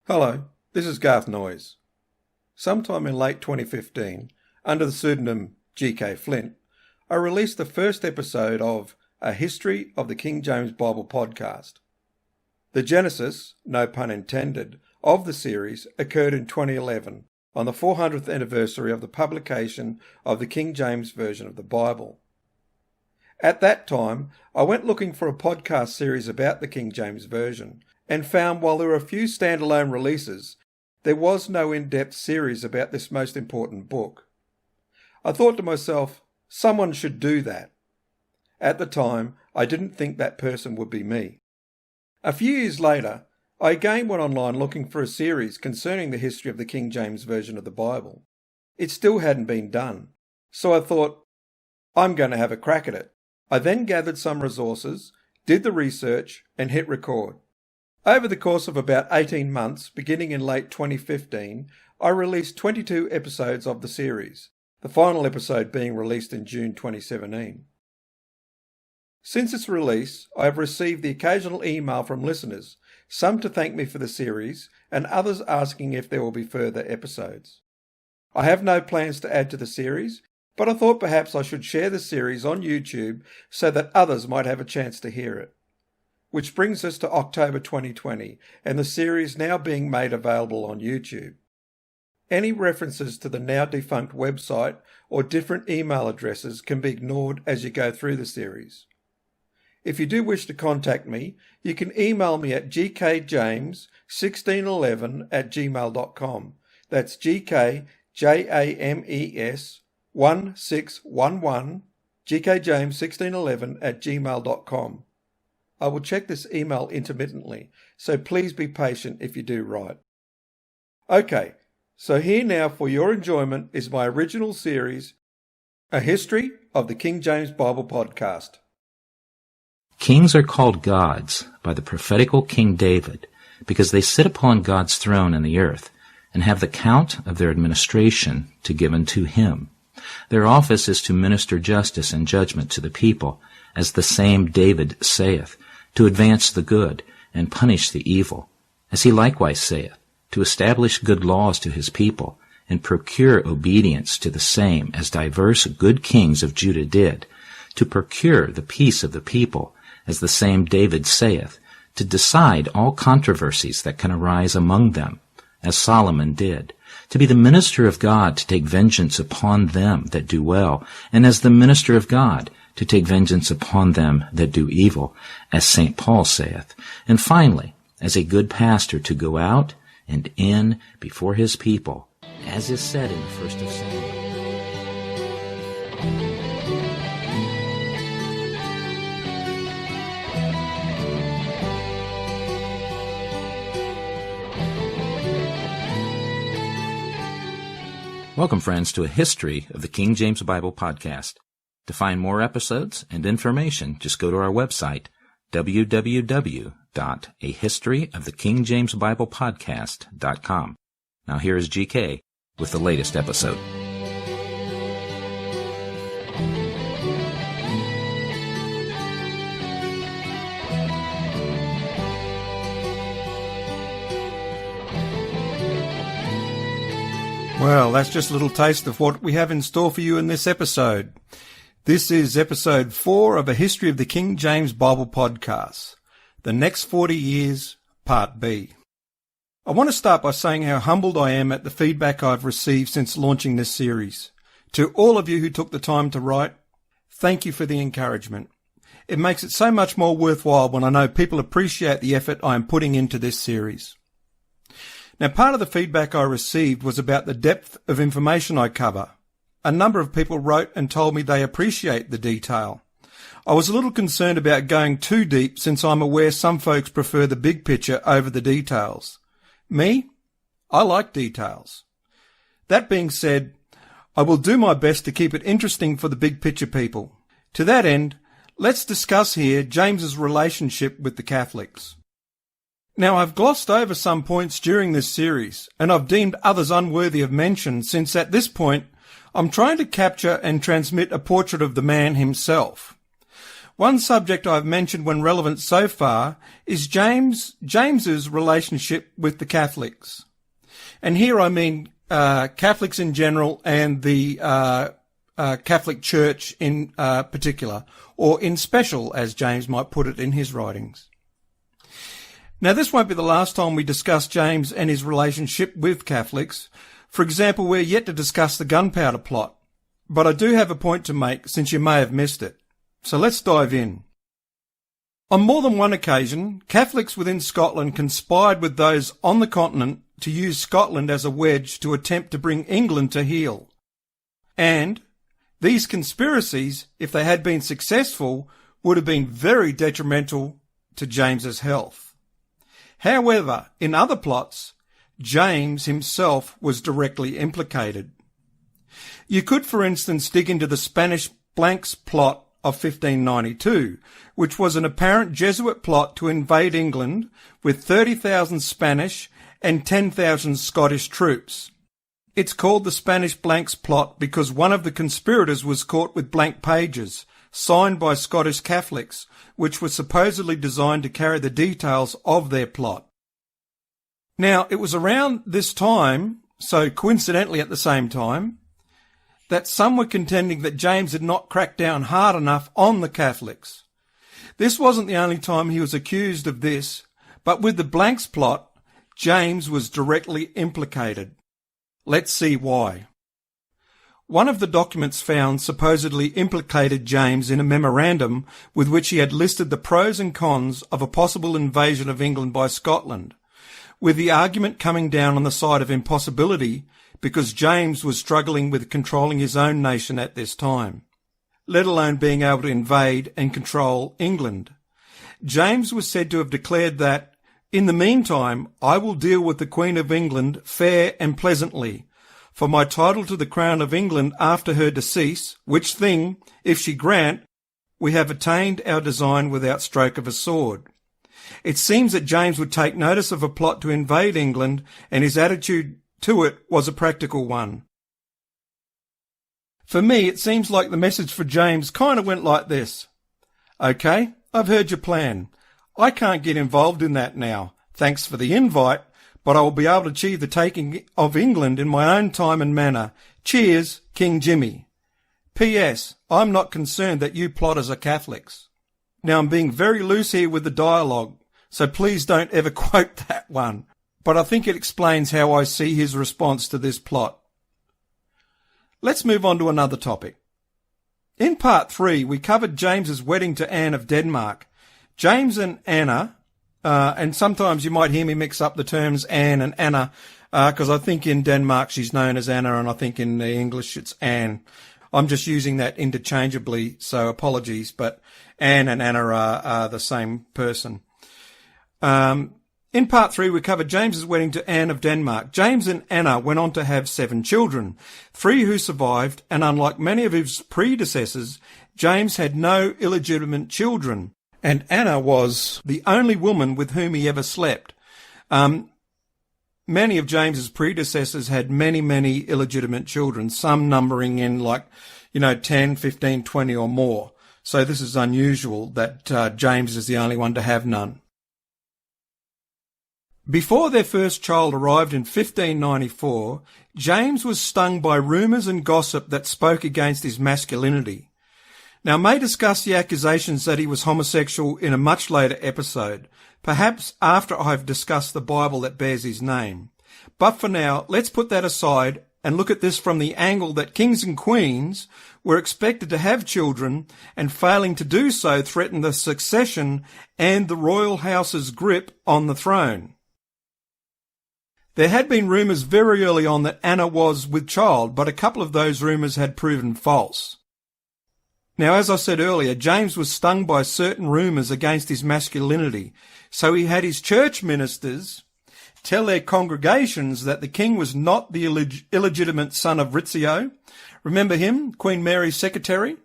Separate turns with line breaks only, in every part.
Hello, this is Garth Noyes. Sometime in late 2015, under the pseudonym G.K. Flint, I released the first episode of A History of the King James Bible podcast. The genesis, no pun intended, of the series occurred in 2011 on the 400th anniversary of the publication of the King James Version of the Bible. At that time, I went looking for a podcast series about the King James Version and found while there were a few standalone releases, there was no in-depth series about this most important book. I thought to myself, someone should do that. At the time, I didn't think that person would be me. A few years later, I again went online looking for a series concerning the history of the King James Version of the Bible. It still hadn't been done, so I thought, I'm going to have a crack at it. I then gathered some resources, did the research, and hit record. Over the course of about 18 months, beginning in late 2015, I released 22 episodes of the series, the final episode being released in June 2017. Since its release, I have received the occasional email from listeners, some to thank me for the series, and others asking if there will be further episodes. I have no plans to add to the series, but I thought perhaps I should share the series on YouTube so that others might have a chance to hear it. Which brings us to October 2020, and the series now being made available on YouTube. Any references to the now defunct website or different email addresses can be ignored as you go through the series. If you do wish to contact me, you can email me at gkjames1611@gmail.com. That's gkjames1611, gkjames1611@gmail.com. I will check this email intermittently, so please be patient if you do write. Okay, so here now for your enjoyment is my original series, A History of the King James Bible podcast.
Kings are called gods by the prophetical King David because they sit upon God's throne in the earth and have the count of their administration to give unto him. Their office is to minister justice and judgment to the people, as the same David saith, to advance the good and punish the evil, as he likewise saith, to establish good laws to his people, and procure obedience to the same, as divers good kings of Judah did, to procure the peace of the people, as the same David saith, to decide all controversies that can arise among them, as Solomon did, to be the minister of God, to take vengeance upon them that do well, and as the minister of God, to take vengeance upon them that do evil, as St. Paul saith, and finally, as a good pastor, to go out and in before his people, as is said in the 1st of Samuel. Welcome, friends, to A History of the King James Bible podcast. To find more episodes and information, just go to our website, www.ahistoryofthekingjamesbiblepodcast.com. Now here is GK with the latest episode.
Well, that's just a little taste of what we have in store for you in this episode. This is episode 4 of A History of the King James Bible podcast, The Next 40 Years, Part B. I want to start by saying how humbled I am at the feedback I've received since launching this series. To all of you who took the time to write, thank you for the encouragement. It makes it so much more worthwhile when I know people appreciate the effort I am putting into this series. Now, part of the feedback I received was about the depth of information I cover. A number of people wrote and told me they appreciate the detail. I was a little concerned about going too deep since I'm aware some folks prefer the big picture over the details. Me? I like details. That being said, I will do my best to keep it interesting for the big picture people. To that end, let's discuss here James's relationship with the Catholics. Now, I've glossed over some points during this series, and I've deemed others unworthy of mention since at this point I'm trying to capture and transmit a portrait of the man himself. One subject I've mentioned when relevant so far is James's relationship with the Catholics. And here I mean Catholics in general and the Catholic Church in particular, or in special, as James might put it in his writings. Now, this won't be the last time we discuss James and his relationship with Catholics. For example, we're yet to discuss the gunpowder plot, but I do have a point to make since you may have missed it. So let's dive in. On more than one occasion, Catholics within Scotland conspired with those on the continent to use Scotland as a wedge to attempt to bring England to heel. And these conspiracies, if they had been successful, would have been very detrimental to James's health. However, in other plots, James himself was directly implicated. You could, for instance, dig into the Spanish Blanks plot of 1592, which was an apparent Jesuit plot to invade England with 30,000 Spanish and 10,000 Scottish troops. It's called the Spanish Blanks plot because one of the conspirators was caught with blank pages, signed by Scottish Catholics, which were supposedly designed to carry the details of their plot. Now, it was around this time, so coincidentally at the same time, that some were contending that James had not cracked down hard enough on the Catholics. This wasn't the only time he was accused of this, but with the Blanks plot, James was directly implicated. Let's see why. One of the documents found supposedly implicated James in a memorandum with which he had listed the pros and cons of a possible invasion of England by Scotland, with the argument coming down on the side of impossibility because James was struggling with controlling his own nation at this time, let alone being able to invade and control England. James was said to have declared that, "In the meantime, I will deal with the Queen of England fair and pleasantly, for my title to the crown of England after her decease, which thing, if she grant, we have attained our design without stroke of a sword." It seems that James would take notice of a plot to invade England, and his attitude to it was a practical one. For me, it seems like the message for James kind of went like this. "Okay, I've heard your plan. I can't get involved in that now. Thanks for the invite, but I will be able to achieve the taking of England in my own time and manner. Cheers, King Jimmy. P.S. I'm not concerned that you plotters are Catholics." Now, I'm being very loose here with the dialogue, so please don't ever quote that one. But I think it explains how I see his response to this plot. Let's move on to another topic. In part 3, we covered James's wedding to Anne of Denmark. James and Anna, and sometimes you might hear me mix up the terms Anne and Anna, because I think in Denmark she's known as Anna, and I think in the English it's Anne. I'm just using that interchangeably, so apologies, but Anne and Anna are the same person. In part 3, we covered James's wedding to Anne of Denmark. James and Anna went on to have 7 children, 3 who survived, and unlike many of his predecessors, James had no illegitimate children, and Anna was the only woman with whom he ever slept. Many of James's predecessors had many illegitimate children, some numbering in 10, 15, 20 or more. So this is unusual that James is the only one to have none. Before their first child arrived in 1594, James was stung by rumours and gossip that spoke against his masculinity. Now, I may discuss the accusations that he was homosexual in a much later episode, perhaps after I've discussed the Bible that bears his name. But for now, let's put that aside and look at this from the angle that kings and queens were expected to have children, and failing to do so threatened the succession and the royal house's grip on the throne. There had been rumours very early on that Anna was with child, but a couple of those rumours had proven false. Now, as I said earlier, James was stung by certain rumours against his masculinity, so he had his church ministers tell their congregations that the king was not the illegitimate son of Rizzio. Remember him, Queen Mary's secretary?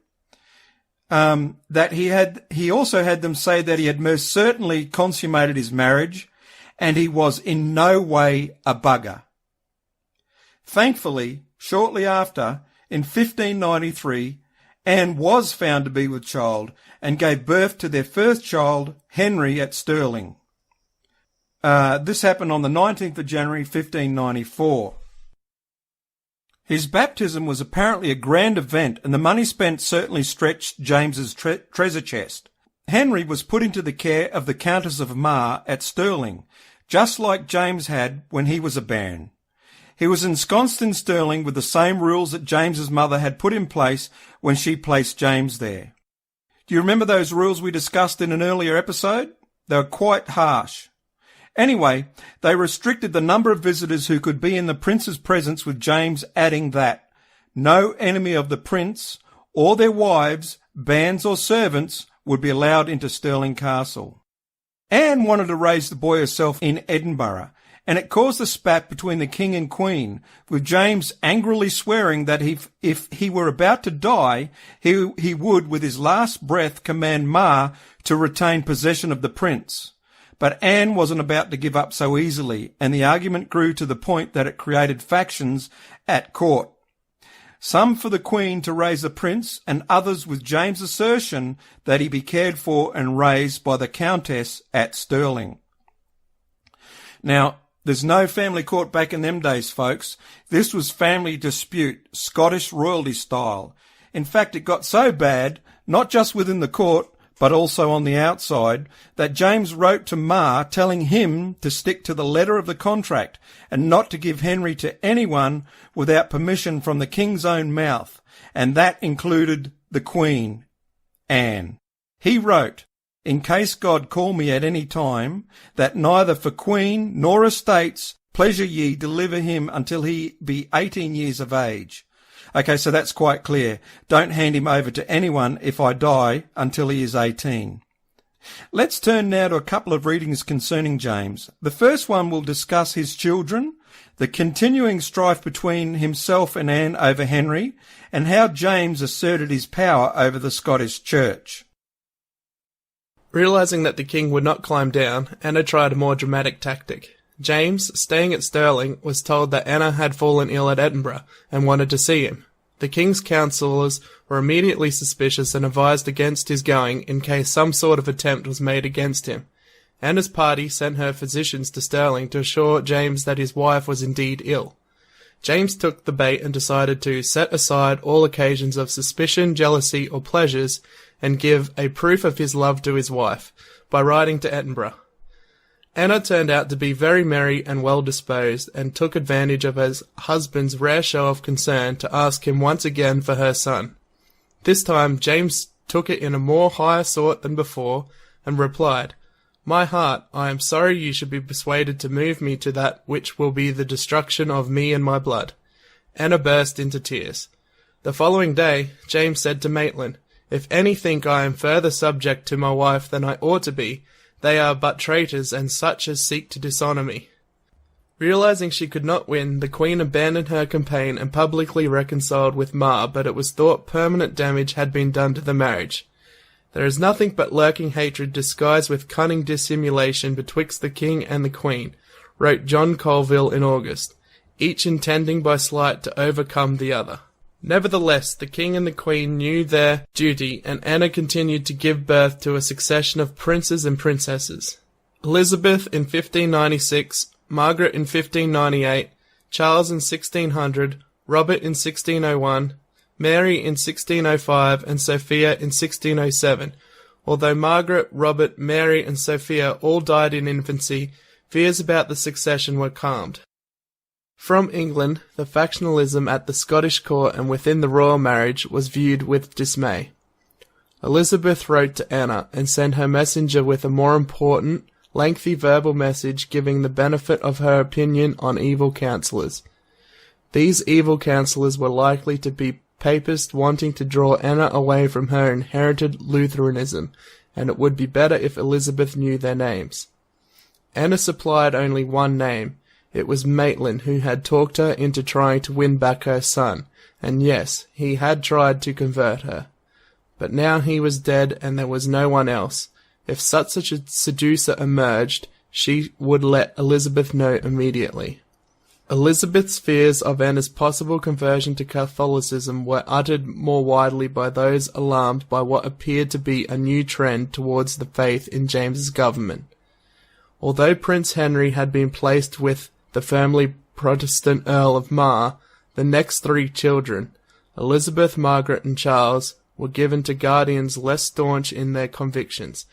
That he also had them say that he had most certainly consummated his marriage, and he was in no way a bugger. Thankfully, shortly after, in 1593, Anne was found to be with child and gave birth to their first child, Henry, at Stirling. This happened on the 19th of January 1594. His baptism was apparently a grand event, and the money spent certainly stretched James's treasure chest. Henry was put into the care of the Countess of Mar at Stirling, just like James had when he was a bairn. He was ensconced in Stirling with the same rules that James's mother had put in place when she placed James there. Do you remember those rules we discussed in an earlier episode? They were quite harsh. Anyway, they restricted the number of visitors who could be in the prince's presence, with James adding that no enemy of the prince or their wives, bands or servants would be allowed into Stirling Castle. Anne wanted to raise the boy herself in Edinburgh, and it caused a spat between the king and queen, with James angrily swearing that if he were about to die, he would, with his last breath, command Mar to retain possession of the prince. But Anne wasn't about to give up so easily, and the argument grew to the point that it created factions at court. Some for the Queen to raise the prince, and others with James' assertion that he be cared for and raised by the Countess at Stirling. Now, there's no family court back in them days, folks. This was family dispute, Scottish royalty style. In fact, it got so bad, not just within the court, but also on the outside, that James wrote to Mar telling him to stick to the letter of the contract and not to give Henry to anyone without permission from the king's own mouth, and that included the Queen, Anne. He wrote, "In case God call me at any time, that neither for Queen nor estates pleasure ye deliver him until he be 18 years of age." Okay, so that's quite clear. Don't hand him over to anyone if I die until he is 18. Let's turn now to a couple of readings concerning James. The first one will discuss his children, the continuing strife between himself and Anne over Henry, and how James asserted his power over the Scottish Church.
Realising that the king would not climb down, Anna tried a more dramatic tactic. James, staying at Stirling, was told that Anna had fallen ill at Edinburgh and wanted to see him. The king's counsellors were immediately suspicious and advised against his going in case some sort of attempt was made against him. Anna's party sent her physicians to Stirling to assure James that his wife was indeed ill. James took the bait and decided to set aside all occasions of suspicion, jealousy, or pleasures and give a proof of his love to his wife by riding to Edinburgh. Anna turned out to be very merry and well-disposed, and took advantage of her husband's rare show of concern to ask him once again for her son. This time James took it in a more higher sort than before, and replied, "My heart, I am sorry you should be persuaded to move me to that which will be the destruction of me and my blood." Anna burst into tears. The following day James said to Maitland, "If any think I am further subject to my wife than I ought to be, they are but traitors and such as seek to dishonour me." Realising she could not win, the Queen abandoned her campaign and publicly reconciled with Mar, but it was thought permanent damage had been done to the marriage. "There is nothing but lurking hatred disguised with cunning dissimulation betwixt the king and the Queen," wrote John Colville in August, each intending by sleight to overcome the other. Nevertheless, the king and the queen knew their duty, and Anna continued to give birth to a succession of princes and princesses. Elizabeth in 1596, Margaret in 1598, Charles in 1600, Robert in 1601, Mary in 1605, and Sophia in 1607. Although Margaret, Robert, Mary, and Sophia all died in infancy, fears about the succession were calmed. From England, the factionalism at the Scottish court and within the royal marriage was viewed with dismay. Elizabeth wrote to Anna and sent her messenger with a more important, lengthy verbal message giving the benefit of her opinion on evil counsellors. These evil counsellors were likely to be papists wanting to draw Anna away from her inherited Lutheranism, and it would be better if Elizabeth knew their names. Anna supplied only one name. It was Maitland, who had talked her into trying to win back her son, and yes, he had tried to convert her. But now he was dead and there was no one else. If such a seducer emerged, she would let Elizabeth know immediately. Elizabeth's fears of Anna's possible conversion to Catholicism were uttered more widely by those alarmed by what appeared to be a new trend towards the faith in James's government. Although Prince Henry had been placed with the firmly Protestant Earl of Mar, the next three children, Elizabeth, Margaret, and Charles, were given to guardians less staunch in their convictions.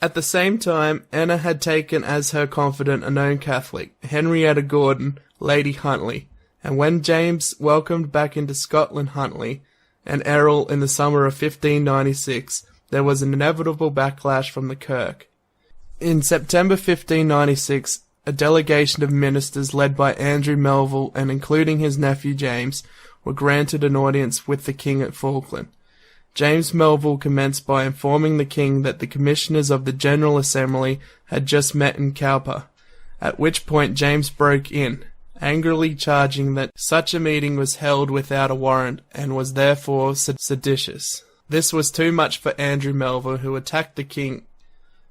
At the same time, Anna had taken as her confidant a known Catholic, Henrietta Gordon, Lady Huntley, and when James welcomed back into Scotland Huntley and Errol in the summer of 1596, there was an inevitable backlash from the Kirk. In September 1596, a delegation of ministers led by Andrew Melville and including his nephew James were granted an audience with the king at Falkland. James Melville commenced by informing the king that the commissioners of the General Assembly had just met in Cowper, at which point James broke in, angrily charging that such a meeting was held without a warrant and was therefore seditious. This was too much for Andrew Melville, who attacked the king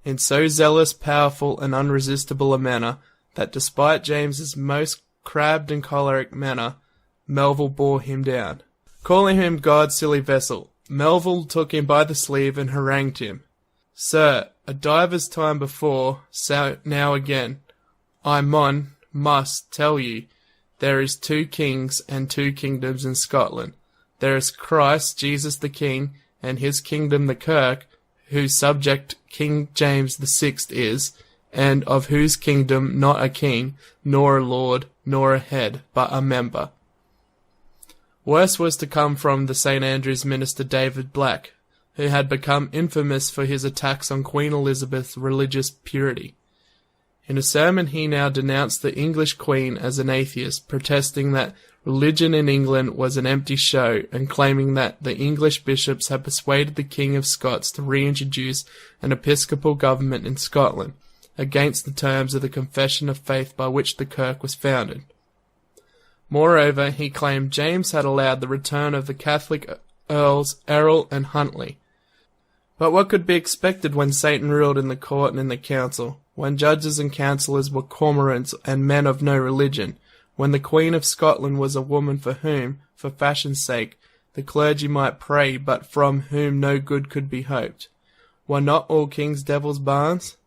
in so zealous, powerful, and unresistible a manner that despite James's most crabbed and choleric manner, Melville bore him down. Calling him God's silly vessel, Melville took him by the sleeve and harangued him. "Sir, a divers time before, so now again, I must tell ye, there is two kings and two kingdoms in Scotland. There is Christ Jesus the King, and his kingdom the Kirk, whose subject King James the Sixth is, and of whose kingdom not a king, nor a lord, nor a head, but a member." Worse was to come from the St. Andrew's minister David Black, who had become infamous for his attacks on Queen Elizabeth's religious purity. In a sermon he now denounced the English Queen as an atheist, protesting that religion in England was an empty show and claiming that the English bishops had persuaded the King of Scots to reintroduce an episcopal government in Scotland, against the terms of the confession of faith by which the Kirk was founded. Moreover, he claimed James had allowed the return of the Catholic Earls Errol and Huntley. But what could be expected when Satan ruled in the court and in the council, when judges and councillors were cormorants and men of no religion, when the Queen of Scotland was a woman for whom, for fashion's sake, the clergy might pray, but from whom no good could be hoped? Were not all kings devils' barns?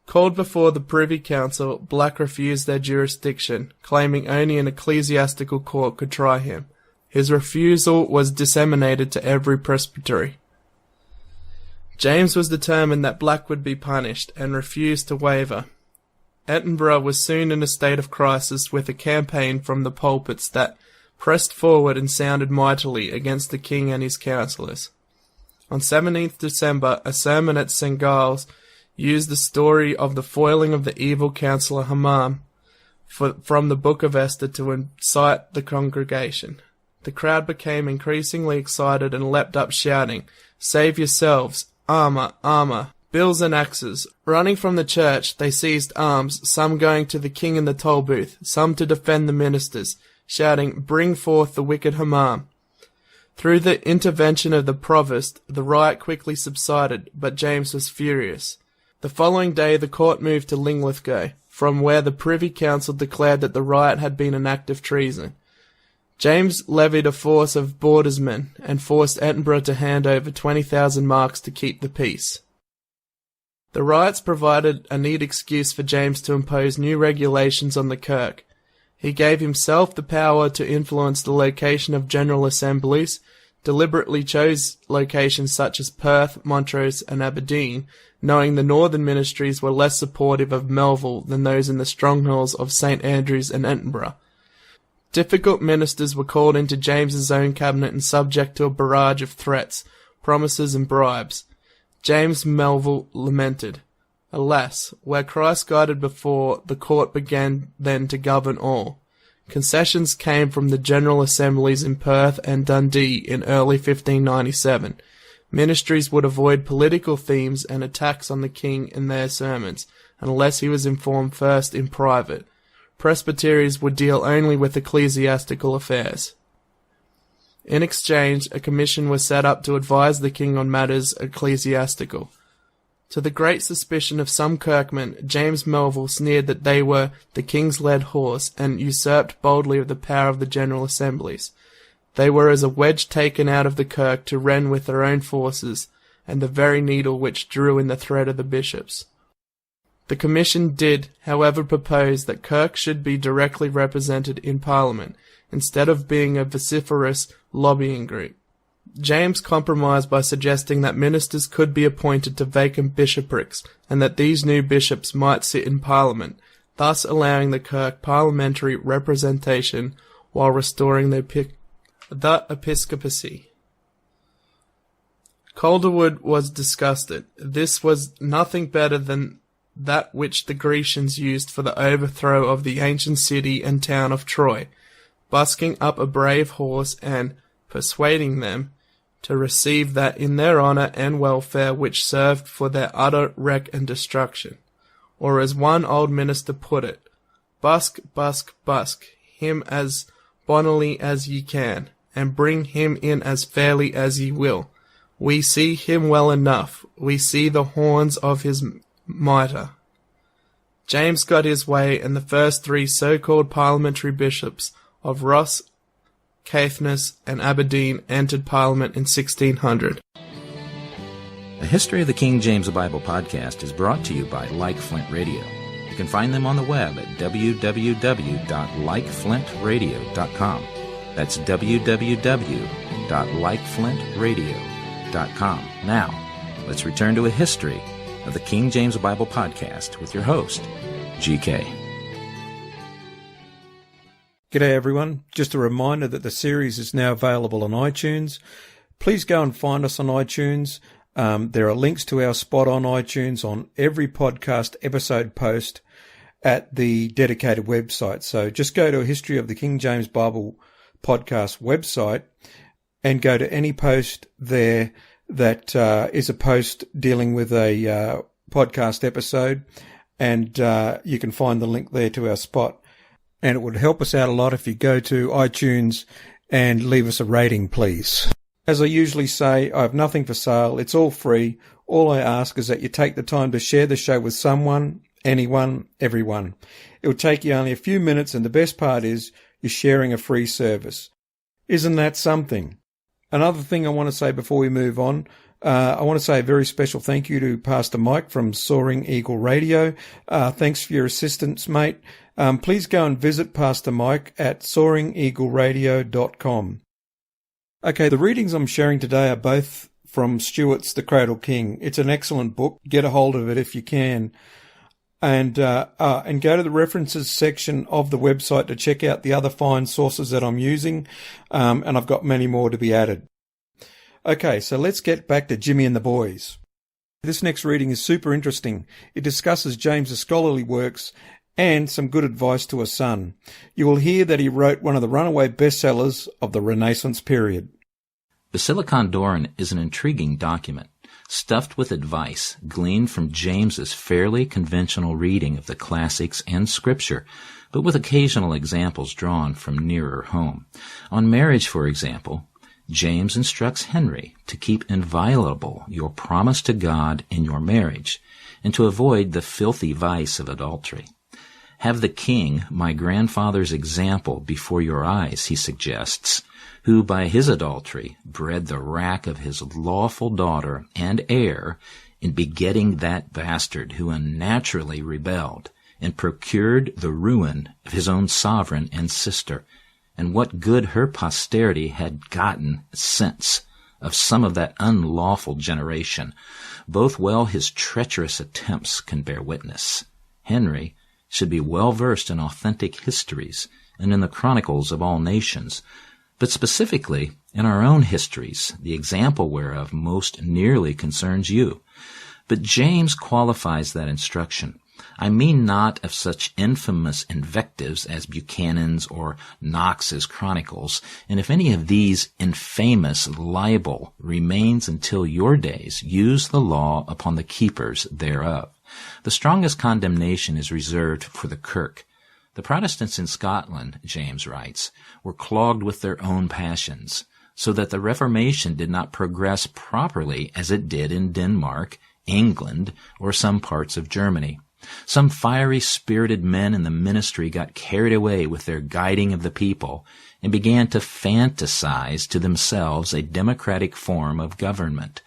Called before the Privy Council, Black refused their jurisdiction, claiming only an ecclesiastical court could try him. His refusal was disseminated to every presbytery. James was determined that Black would be punished, and refused to waver. Edinburgh was soon in a state of crisis, with a campaign from the pulpits that pressed forward and sounded mightily against the king and his councillors. On 17th December, a sermon at St. Giles used the story of the foiling of the evil counsellor Haman from the Book of Esther to incite the congregation. The crowd became increasingly excited and leapt up shouting, "Save yourselves! Armour! Armour! Bills and axes!" Running from the church, they seized arms, some going to the king in the toll booth, some to defend the ministers, shouting, "Bring forth the wicked Haman!" Through the intervention of the provost, the riot quickly subsided, but James was furious. The following day the court moved to Linlithgow, from where the Privy Council declared that the riot had been an act of treason. James levied a force of bordersmen and forced Edinburgh to hand over 20,000 marks to keep the peace. The riots provided a neat excuse for James to impose new regulations on the Kirk. He gave himself the power to influence the location of general assemblies, deliberately chose locations such as Perth, Montrose, and Aberdeen, knowing the northern ministries were less supportive of Melville than those in the strongholds of St. Andrews and Edinburgh. Difficult ministers were called into James's own cabinet and subject to a barrage of threats, promises, and bribes. James Melville lamented, "Alas, where Christ guided before, the court began then to govern all." Concessions came from the General Assemblies in Perth and Dundee in early 1597. Ministries would avoid political themes and attacks on the king in their sermons, unless he was informed first in private. Presbyteries would deal only with ecclesiastical affairs. In exchange, a commission was set up to advise the king on matters ecclesiastical. To the great suspicion of some Kirkmen, James Melville sneered that they were the king's led horse, and usurped boldly of the power of the General Assemblies. They were as a wedge taken out of the kirk to rend with their own forces, and the very needle which drew in the thread of the bishops. The Commission did, however, propose that Kirk should be directly represented in Parliament, instead of being a vociferous lobbying group. James compromised by suggesting that ministers could be appointed to vacant bishoprics, and that these new bishops might sit in Parliament, thus allowing the Kirk parliamentary representation while restoring the episcopacy. Calderwood was disgusted. This was nothing better than that which the Grecians used for the overthrow of the ancient city and town of Troy, busking up a brave horse and persuading them to receive that in their honour and welfare which served for their utter wreck and destruction. Or as one old minister put it, busk, busk, busk, him as bonnily as ye can, and bring him in as fairly as ye will. We see him well enough, we see the horns of his mitre. James got his way, and the first three so-called parliamentary bishops of Ross, Caithness, and Aberdeen entered Parliament in 1600.
The History of the King James Bible podcast is brought to you by Like Flint Radio. You can find them on the web at www.likeflintradio.com. That's www.likeflintradio.com. Now, let's return to a history of the King James Bible podcast with your host, GK.
G'day everyone. Just a reminder that the series is now available on iTunes. Please go and find us on iTunes. There are links to our spot on iTunes on every podcast episode post at the dedicated website. So just go to a History of the King James Bible podcast website and go to any post there that is a post dealing with a podcast episode, and you can find the link there to our spot. And it would help us out a lot if you go to iTunes and leave us a rating, please. As I usually say, I have nothing for sale. It's all free. All I ask is that you take the time to share the show with someone, anyone, everyone. It will take you only a few minutes, and the best part is you're sharing a free service. Isn't that something? Another thing I want to say before we move on, I want to say a very special thank you to Pastor Mike from Soaring Eagle Radio. Thanks for your assistance, mate. Please go and visit Pastor Mike at soaringeagleradio.com. Okay, the readings I'm sharing today are both from Stewart's The Cradle King. It's an excellent book. Get a hold of it if you can. And go to the references section of the website to check out the other fine sources that I'm using. And I've got many more to be added. Okay, so let's get back to Jimmy and the boys. This next reading is super interesting. It discusses James's scholarly works and some good advice to a son. You will hear that he wrote one of the runaway bestsellers of the Renaissance period.
Basilicon Doron is an intriguing document, stuffed with advice gleaned from James's fairly conventional reading of the classics and Scripture, but with occasional examples drawn from nearer home. On marriage, for example, James instructs Henry to keep inviolable your promise to God in your marriage, and to avoid the filthy vice of adultery. Have the king, my grandfather's example, before your eyes, he suggests, who by his adultery bred the wrack of his lawful daughter and heir in begetting that bastard who unnaturally rebelled and procured the ruin of his own sovereign and sister, and what good her posterity had gotten since of some of that unlawful generation, both well his treacherous attempts can bear witness. Henry should be well versed in authentic histories and in the chronicles of all nations, but specifically in our own histories, the example whereof most nearly concerns you. But James qualifies that instruction. I mean not of such infamous invectives as Buchanan's or Knox's chronicles, and if any of these infamous libel remains until your days, use the law upon the keepers thereof. The strongest condemnation is reserved for the Kirk. The Protestants in Scotland, James writes, were clogged with their own passions, so that the Reformation did not progress properly as it did in Denmark England or some parts of Germany. Some fiery-spirited men in the ministry got carried away with their guiding of the people and began to fantasize to themselves a democratic form of government.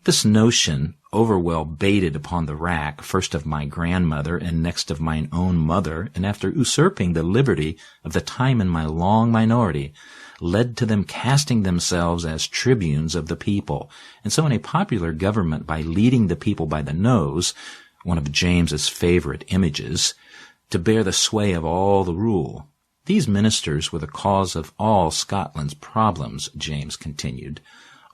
This notion, overwell baited upon the rack, first of my grandmother and next of mine own mother, and after usurping the liberty of the time in my long minority, led to them casting themselves as tribunes of the people, and so in a popular government by leading the people by the nose, one of James's favorite images, to bear the sway of all the rule. These ministers were the cause of all Scotland's problems, James continued,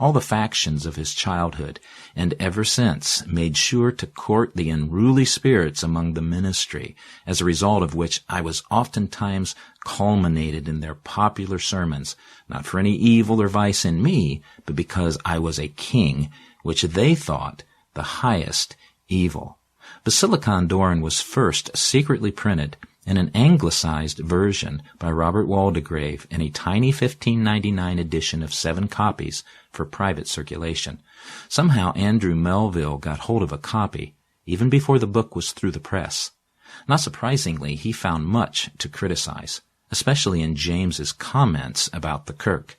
all the factions of his childhood, and ever since made sure to court the unruly spirits among the ministry, as a result of which I was oftentimes culminated in their popular sermons, not for any evil or vice in me, but because I was a king, which they thought the highest evil. Basilicon Doran was first secretly printed in an anglicized version by Robert Waldegrave in a tiny 1599 edition of 7 copies for private circulation. Somehow Andrew Melville got hold of a copy, even before the book was through the press. Not surprisingly, he found much to criticize, especially in James's comments about the Kirk.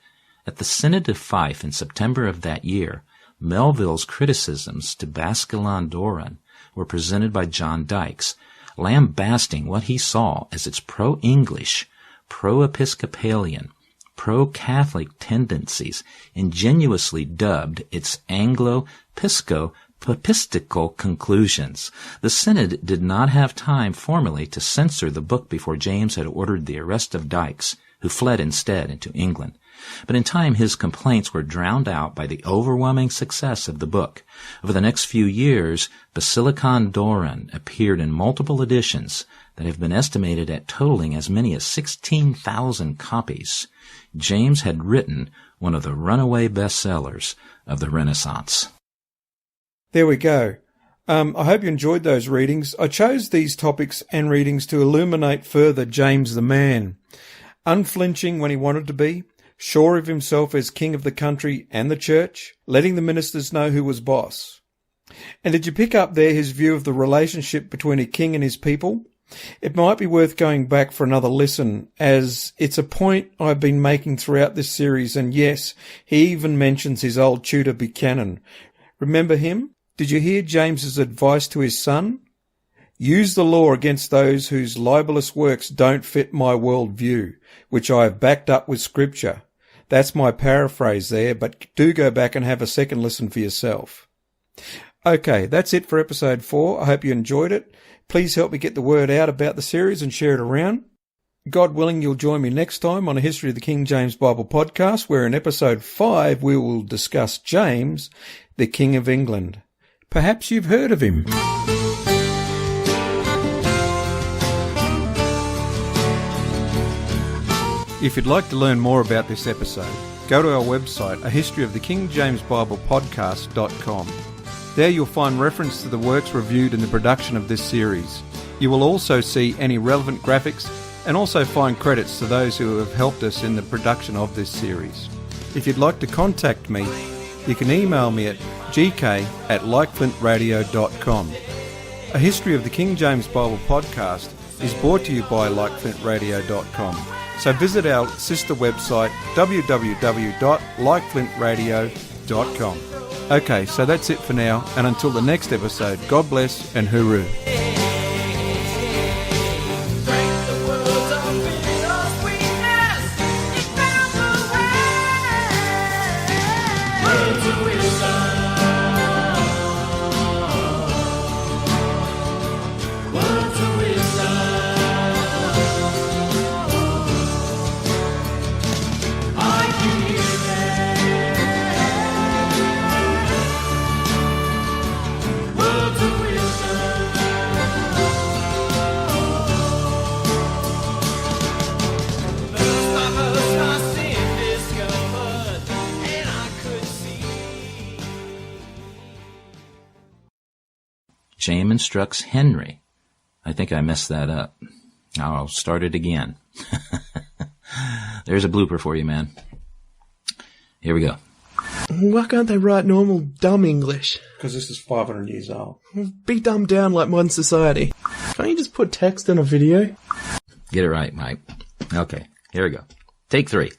At the Synod of Fife in September of that year, Melville's criticisms to Basilicon Doran were presented by John Dykes, lambasting what he saw as its pro-English, pro-Episcopalian, pro-Catholic tendencies, ingenuously dubbed its Anglo-Pisco-Papistical conclusions. The Synod did not have time formally to censor the book before James had ordered the arrest of Dykes, who fled instead into England. But in time his complaints were drowned out by the overwhelming success of the book. Over the next few years, Basilicon Doran appeared in multiple editions that have been estimated at totaling as many as 16,000 copies. James had written one of the runaway bestsellers of the Renaissance.
There we go. I hope you enjoyed those readings. I chose these topics and readings to illuminate further James the man. Unflinching when he wanted to be, sure of himself as king of the country and the church, letting the ministers know who was boss. And did you pick up there his view of the relationship between a king and his people? It might be worth going back for another listen, as it's a point I've been making throughout this series, and yes, he even mentions his old tutor Buchanan. Remember him? Did you hear James's advice to his son? Use the law against those whose libellous works don't fit my world view, which I have backed up with scripture. That's my paraphrase there, but do go back and have a second listen for yourself. Okay, that's it for episode 4. I hope you enjoyed it. Please help me get the word out about the series and share it around. God willing, you'll join me next time on a History of the King James Bible podcast, where in episode 5 we will discuss James, the King of England. Perhaps you've heard of him. If you'd like to learn more about this episode, go to our website, ahistoryofthekingjameSbiblepodcast.com. There you'll find reference to the works reviewed in the production of this series. You will also see any relevant graphics and also find credits to those who have helped us in the production of this series. If you'd like to contact me, you can email me at gk@likeflintradio.com. A History of the King James Bible podcast is brought to you by likeflintradio.com. So visit our sister website, www.likeflintradio.com. Okay, so that's it for now, and until the next episode, God bless and hooroo.
James instructs Henry. I think I messed that up. I'll start it again. There's a blooper for you, man. Here we go.
Why can't they write normal dumb English?
Because this is 500 years old.
Be dumbed down like modern society. Can't you just put text in a video?
Get it right, Mike. Okay, here we go. Take 3.